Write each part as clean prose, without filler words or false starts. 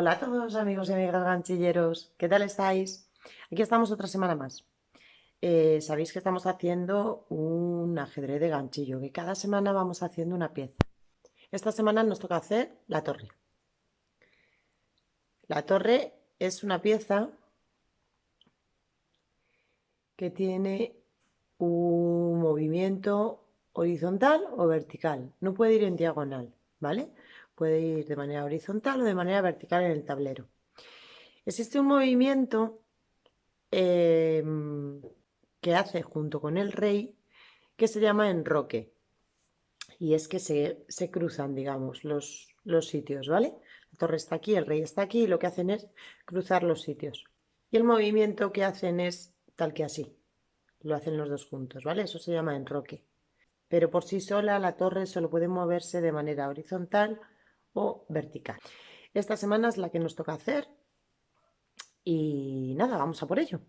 Hola a todos amigos y amigas ganchilleros, ¿qué tal estáis? Aquí estamos otra semana más. Sabéis que estamos haciendo un ajedrez de ganchillo, que cada semana vamos haciendo una pieza. Esta semana nos toca hacer la torre. La torre es una pieza que tiene un movimiento horizontal o vertical. No puede ir en diagonal, ¿vale? Puede ir de manera horizontal o de manera vertical en el tablero. Existe un movimiento que hace junto con el rey que se llama enroque. Y es que se cruzan, digamos, los sitios, ¿vale? La torre está aquí, el rey está aquí y lo que hacen es cruzar los sitios. Y el movimiento que hacen es tal que así. Lo hacen los dos juntos, ¿vale? Eso se llama enroque. Pero por sí sola la torre solo puede moverse de manera horizontal o vertical. Esta semana es la que nos toca hacer y nada, vamos a por ello.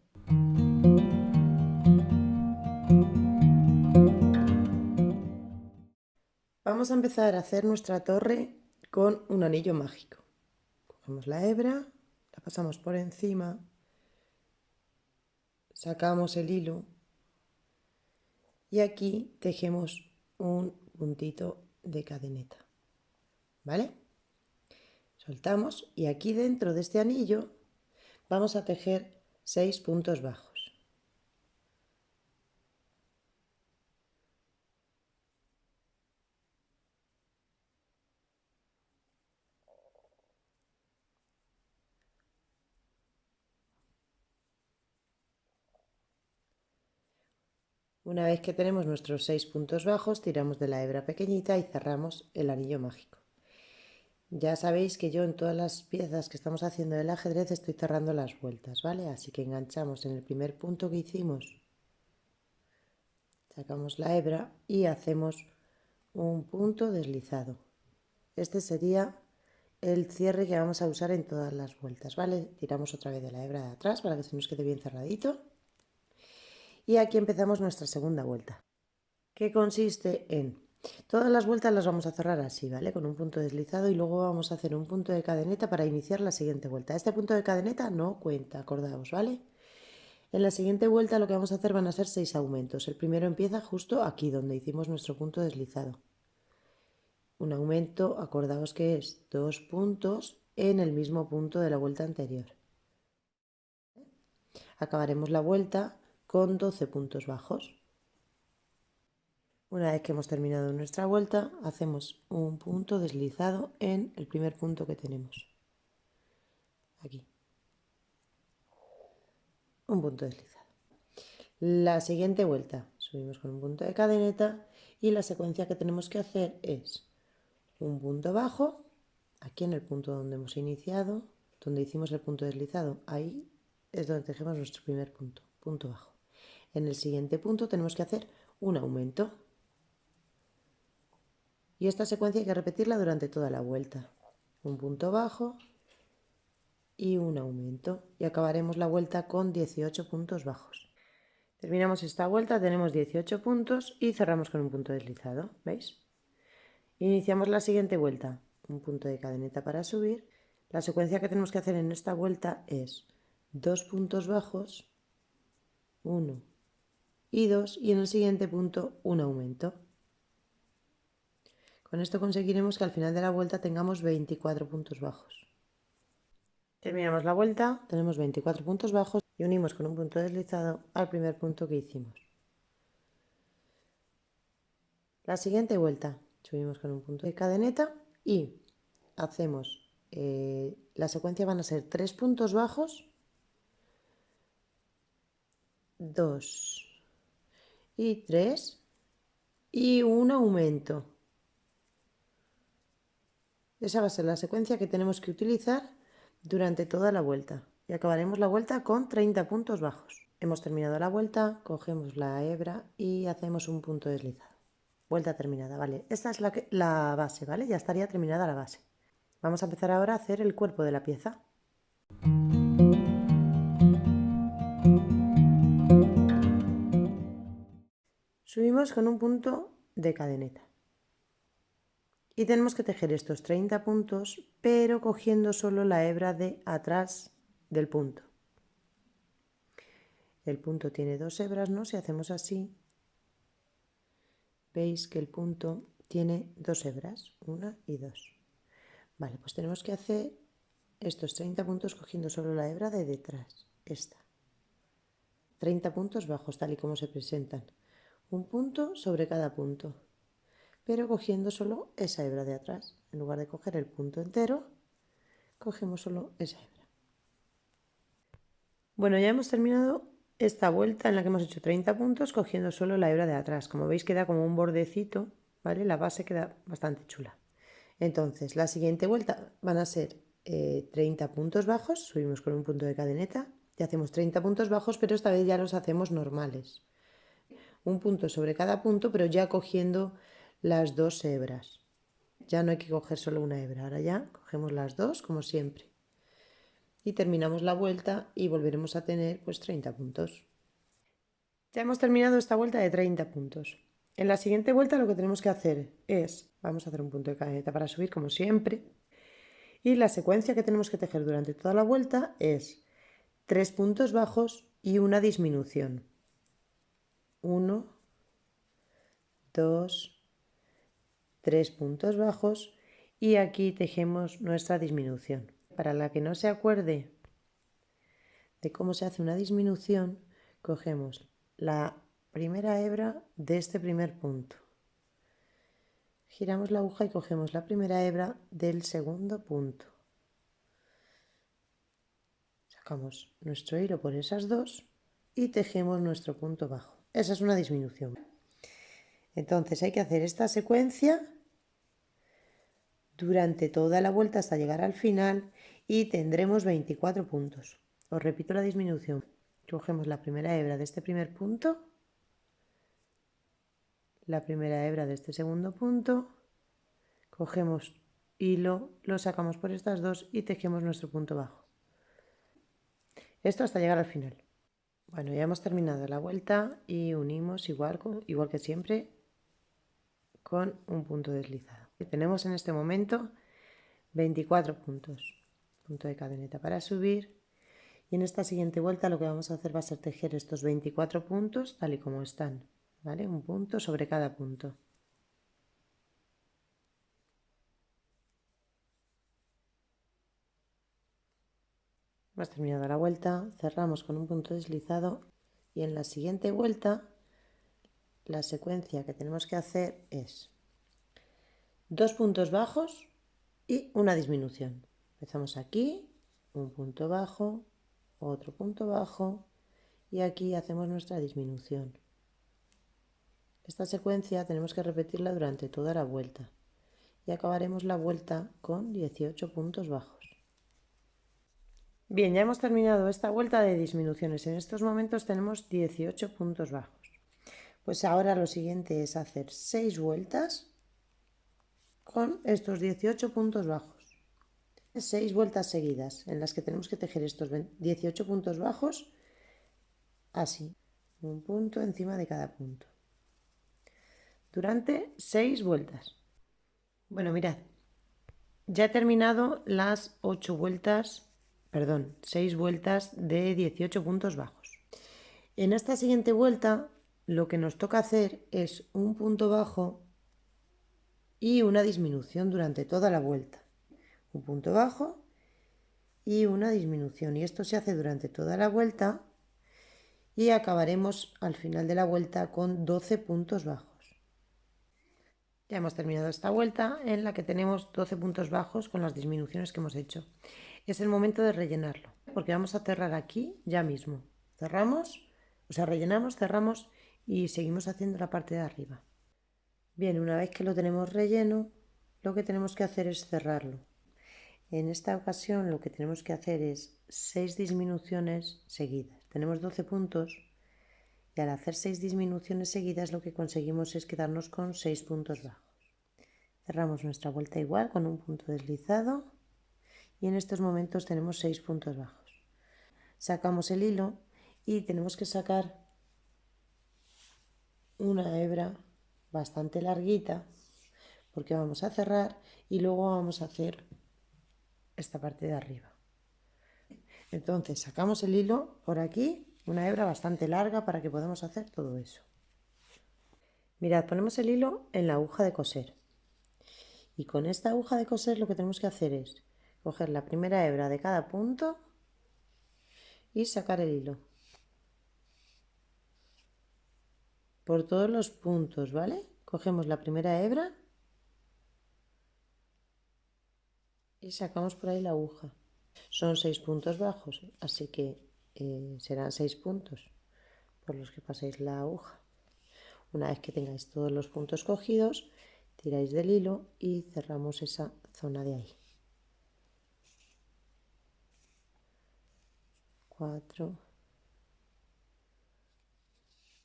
Vamos a empezar a hacer nuestra torre con un anillo mágico. Cogemos la hebra, la pasamos por encima, sacamos el hilo y aquí tejemos un puntito de cadeneta, ¿vale? Soltamos y aquí dentro de este anillo vamos a tejer 6 puntos bajos. Una vez que tenemos nuestros 6 puntos bajos, tiramos de la hebra pequeñita y cerramos el anillo mágico. Ya sabéis que yo en todas las piezas que estamos haciendo del ajedrez estoy cerrando las vueltas, ¿vale? Así que enganchamos en el primer punto que hicimos, sacamos la hebra y hacemos un punto deslizado. Este sería el cierre que vamos a usar en todas las vueltas, ¿vale? Tiramos otra vez de la hebra de atrás para que se nos quede bien cerradito. Y aquí empezamos nuestra segunda vuelta, que consiste en todas las vueltas las vamos a cerrar así, ¿vale? Con un punto deslizado y luego vamos a hacer un punto de cadeneta para iniciar la siguiente vuelta. Este punto de cadeneta no cuenta, acordaos, ¿vale? En la siguiente vuelta lo que vamos a hacer van a ser 6 aumentos. El primero empieza justo aquí donde hicimos nuestro punto deslizado. Un aumento, acordaos que es 2 puntos en el mismo punto de la vuelta anterior. Acabaremos la vuelta con 12 puntos bajos. Una vez que hemos terminado nuestra vuelta, hacemos un punto deslizado en el primer punto que tenemos. Aquí. Un punto deslizado. La siguiente vuelta, subimos con un punto de cadeneta y la secuencia que tenemos que hacer es un punto bajo, aquí en el punto donde hemos iniciado, donde hicimos el punto deslizado, ahí es donde tejemos nuestro primer punto, punto bajo. En el siguiente punto tenemos que hacer un aumento. Y esta secuencia hay que repetirla durante toda la vuelta. Un punto bajo y un aumento. Y acabaremos la vuelta con 18 puntos bajos. Terminamos esta vuelta, tenemos 18 puntos y cerramos con un punto deslizado, ¿veis? Iniciamos la siguiente vuelta, un punto de cadeneta para subir. La secuencia que tenemos que hacer en esta vuelta es 2 puntos bajos, 1 y 2, y en el siguiente punto un aumento. Con esto conseguiremos que al final de la vuelta tengamos 24 puntos bajos. Terminamos la vuelta, tenemos 24 puntos bajos y unimos con un punto deslizado al primer punto que hicimos. La siguiente vuelta subimos con un punto de cadeneta y hacemos, la secuencia van a ser 3 puntos bajos, 2 y 3 y un aumento. Esa va a ser la secuencia que tenemos que utilizar durante toda la vuelta y acabaremos la vuelta con 30 puntos bajos. Hemos terminado la vuelta, cogemos la hebra y hacemos un punto deslizado. Vuelta terminada, vale. Esta es la base, ¿vale? Ya estaría terminada la base. Vamos a empezar ahora a hacer el cuerpo de la pieza. Subimos con un punto de cadeneta. Y tenemos que tejer estos 30 puntos, pero cogiendo solo la hebra de atrás del punto. El punto tiene 2 hebras, ¿no? Si hacemos así, veis que el punto tiene 2 hebras, 1 y 2. Vale, pues tenemos que hacer estos 30 puntos cogiendo solo la hebra de detrás, esta. 30 puntos bajos, tal y como se presentan. Un punto sobre cada punto, pero cogiendo solo esa hebra de atrás. En lugar de coger el punto entero, cogemos solo esa hebra. Bueno, ya hemos terminado esta vuelta en la que hemos hecho 30 puntos cogiendo solo la hebra de atrás. Como veis queda como un bordecito, ¿vale? La base queda bastante chula. Entonces, la siguiente vuelta van a ser 30 puntos bajos, subimos con un punto de cadeneta y hacemos 30 puntos bajos, pero esta vez ya los hacemos normales. Un punto sobre cada punto, pero ya cogiendo las 2 hebras. Ya no hay que coger solo una hebra, ahora ya cogemos las 2 como siempre. Y terminamos la vuelta y volveremos a tener pues 30 puntos. Ya hemos terminado esta vuelta de 30 puntos. En la siguiente vuelta lo que tenemos que hacer es, vamos a hacer un punto de cadeneta para subir como siempre, y la secuencia que tenemos que tejer durante toda la vuelta es 3 puntos bajos y una disminución. 1, 2, 3 puntos bajos y aquí tejemos nuestra disminución. Para la que no se acuerde de cómo se hace una disminución, cogemos la primera hebra de este primer punto. Giramos la aguja y cogemos la primera hebra del segundo punto. Sacamos nuestro hilo por esas dos y tejemos nuestro punto bajo. Esa es una disminución. Entonces hay que hacer esta secuencia durante toda la vuelta hasta llegar al final y tendremos 24 puntos. Os repito la disminución. Cogemos la primera hebra de este primer punto, la primera hebra de este segundo punto, cogemos hilo, lo sacamos por estas dos y tejemos nuestro punto bajo. Esto hasta llegar al final. Bueno, ya hemos terminado la vuelta y unimos igual que siempre con un punto deslizado. Y tenemos en este momento 24 puntos. Punto de cadeneta para subir. Y en esta siguiente vuelta lo que vamos a hacer va a ser tejer estos 24 puntos tal y como están, ¿vale? Un punto sobre cada punto. Hemos terminado la vuelta, cerramos con un punto deslizado y en la siguiente vuelta la secuencia que tenemos que hacer es 2 puntos bajos y una disminución. Empezamos aquí, un punto bajo, otro punto bajo y aquí hacemos nuestra disminución. Esta secuencia tenemos que repetirla durante toda la vuelta y acabaremos la vuelta con 18 puntos bajos. Bien, ya hemos terminado esta vuelta de disminuciones. En estos momentos tenemos 18 puntos bajos. Pues ahora lo siguiente es hacer 6 vueltas con estos 18 puntos bajos. 6 vueltas seguidas en las que tenemos que tejer estos 18 puntos bajos así, un punto encima de cada punto, durante 6 vueltas. Bueno, mirad, ya he terminado las 6 vueltas de 18 puntos bajos. En esta siguiente vuelta lo que nos toca hacer es un punto bajo y una disminución durante toda la vuelta. Un punto bajo y una disminución. Y esto se hace durante toda la vuelta y acabaremos al final de la vuelta con 12 puntos bajos. Ya hemos terminado esta vuelta en la que tenemos 12 puntos bajos con las disminuciones que hemos hecho. Es el momento de rellenarlo, porque vamos a cerrar aquí ya mismo. Cerramos, o sea, rellenamos, cerramos y seguimos haciendo la parte de arriba. Bien, una vez que lo tenemos relleno, lo que tenemos que hacer es cerrarlo. En esta ocasión lo que tenemos que hacer es 6 disminuciones seguidas. Tenemos 12 puntos y al hacer 6 disminuciones seguidas lo que conseguimos es quedarnos con 6 puntos bajos. Cerramos nuestra vuelta igual con un punto deslizado y en estos momentos tenemos 6 puntos bajos. Sacamos el hilo y tenemos que sacar una hebra bastante larguita porque vamos a cerrar y luego vamos a hacer esta parte de arriba. Entonces sacamos el hilo por aquí, una hebra bastante larga para que podamos hacer todo eso. Mirad, ponemos el hilo en la aguja de coser y con esta aguja de coser lo que tenemos que hacer es coger la primera hebra de cada punto y sacar el hilo por todos los puntos, ¿vale? Cogemos la primera hebra y sacamos por ahí la aguja. Son 6 puntos bajos, así que serán 6 puntos por los que paséis la aguja. Una vez que tengáis todos los puntos cogidos, tiráis del hilo y cerramos esa zona de ahí. 4,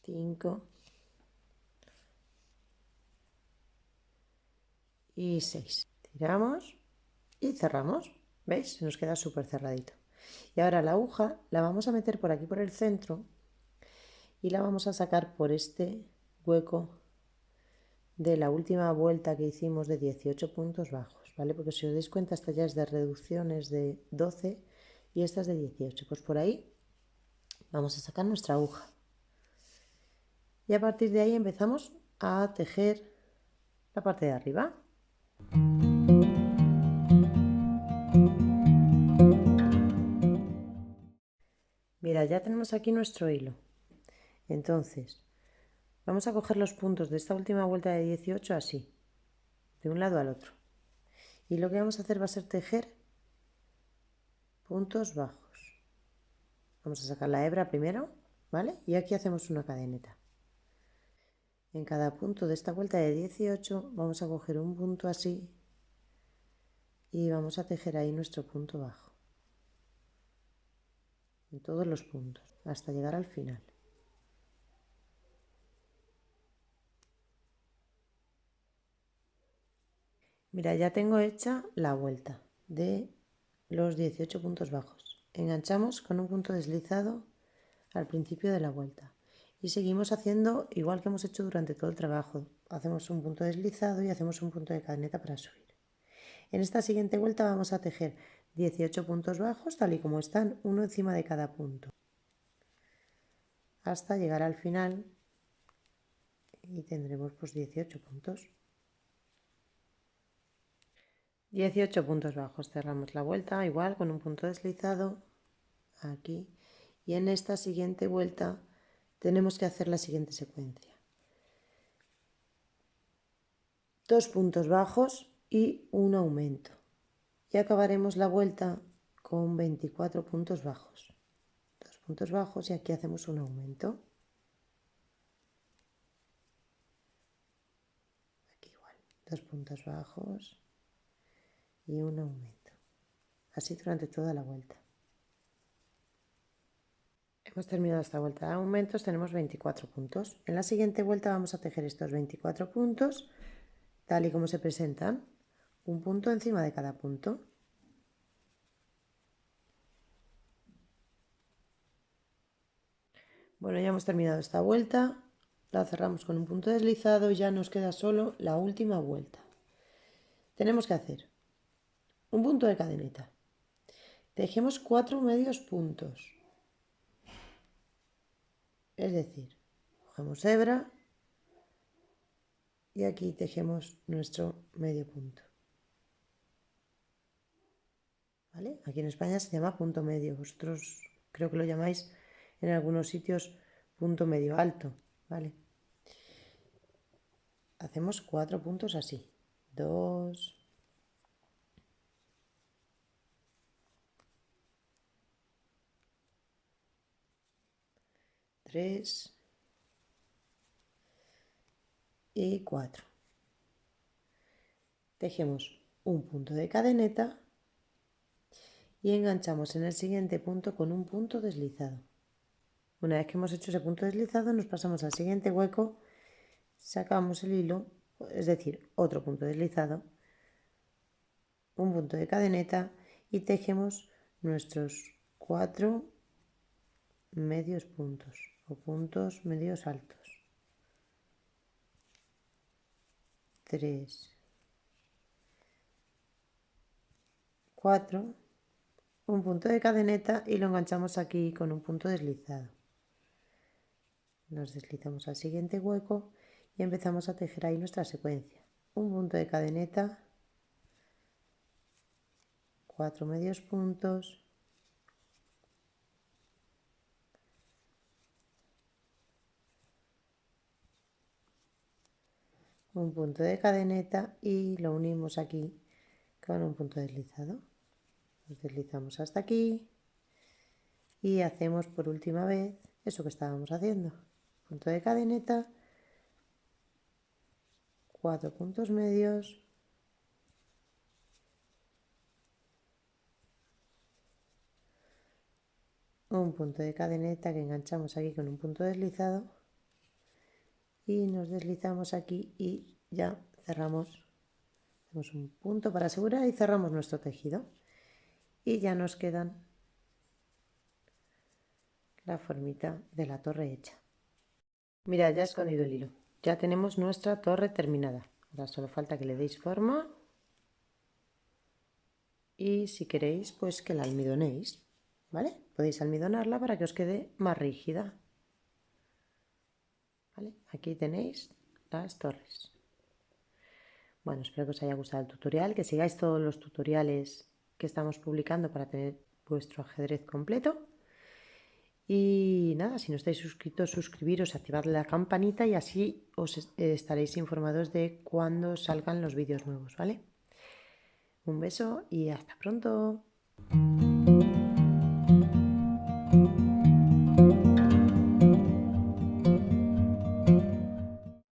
5 y 6. Tiramos y cerramos. ¿Veis? Se nos queda súper cerradito. Y ahora la aguja la vamos a meter por aquí por el centro y la vamos a sacar por este hueco de la última vuelta que hicimos de 18 puntos bajos, ¿vale? Porque si os dais cuenta, esta ya es de reducciones de 12 y esta es de 18. Pues por ahí vamos a sacar nuestra aguja. Y a partir de ahí empezamos a tejer la parte de arriba. Mira, ya tenemos aquí nuestro hilo. Entonces, vamos a coger los puntos de esta última vuelta de 18 así, de un lado al otro. Y lo que vamos a hacer va a ser tejer puntos bajos. Vamos a sacar la hebra primero, ¿vale? Y aquí hacemos una cadeneta. En cada punto de esta vuelta de 18 vamos a coger un punto así y vamos a tejer ahí nuestro punto bajo. En todos los puntos, hasta llegar al final. Mira, ya tengo hecha la vuelta de los 18 puntos bajos. Enganchamos con un punto deslizado al principio de la vuelta y seguimos haciendo igual que hemos hecho durante todo el trabajo. Hacemos un punto deslizado y hacemos un punto de cadeneta para subir. En esta siguiente vuelta vamos a tejer 18 puntos bajos tal y como están, uno encima de cada punto, hasta llegar al final y tendremos pues 18 puntos. 18 puntos bajos, cerramos la vuelta igual con un punto deslizado aquí y en esta siguiente vuelta tenemos que hacer la siguiente secuencia: 2 puntos bajos y un aumento y acabaremos la vuelta con 24 puntos bajos. 2 puntos bajos y aquí hacemos un aumento, aquí igual, 2 puntos bajos y un aumento, así durante toda la vuelta. Hemos terminado esta vuelta de aumentos, tenemos 24 puntos. En la siguiente vuelta vamos a tejer estos 24 puntos tal y como se presentan, un punto encima de cada punto. Bueno, ya hemos terminado esta vuelta, la cerramos con un punto deslizado y ya nos queda solo la última vuelta. Tenemos que hacer un punto de cadeneta. Tejemos 4 medios puntos. Es decir, cogemos hebra y aquí tejemos nuestro medio punto. ¿Vale? Aquí en España se llama punto medio. Vosotros creo que lo llamáis en algunos sitios punto medio alto. ¿Vale? Hacemos 4 puntos así. 2, 3 y 4. Tejemos un punto de cadeneta y enganchamos en el siguiente punto con un punto deslizado. Una vez que hemos hecho ese punto deslizado, nos pasamos al siguiente hueco, sacamos el hilo, es decir, otro punto deslizado, un punto de cadeneta y tejemos nuestros 4 medios puntos o puntos medios altos. 3 4, un punto de cadeneta y lo enganchamos aquí con un punto deslizado. Nos deslizamos al siguiente hueco y empezamos a tejer ahí nuestra secuencia. Un punto de cadeneta, 4 medios puntos, un punto de cadeneta y lo unimos aquí con un punto deslizado. Nos deslizamos hasta aquí y hacemos por última vez eso que estábamos haciendo. Punto de cadeneta, 4 puntos medios, un punto de cadeneta que enganchamos aquí con un punto deslizado y nos deslizamos aquí y ya cerramos. Hacemos un punto para asegurar y cerramos nuestro tejido y ya nos quedan la formita de la torre hecha. Mirad, ya he escondido el hilo. Ya tenemos nuestra torre terminada. Ahora solo falta que le deis forma y si queréis pues que la almidonéis, ¿vale? Podéis almidonarla para que os quede más rígida. ¿Vale? Aquí tenéis las torres. Bueno, espero que os haya gustado el tutorial, que sigáis todos los tutoriales que estamos publicando para tener vuestro ajedrez completo. Y nada, si no estáis suscritos, suscribiros, activad la campanita y así os estaréis informados de cuando salgan los vídeos nuevos, ¿vale? Un beso y hasta pronto.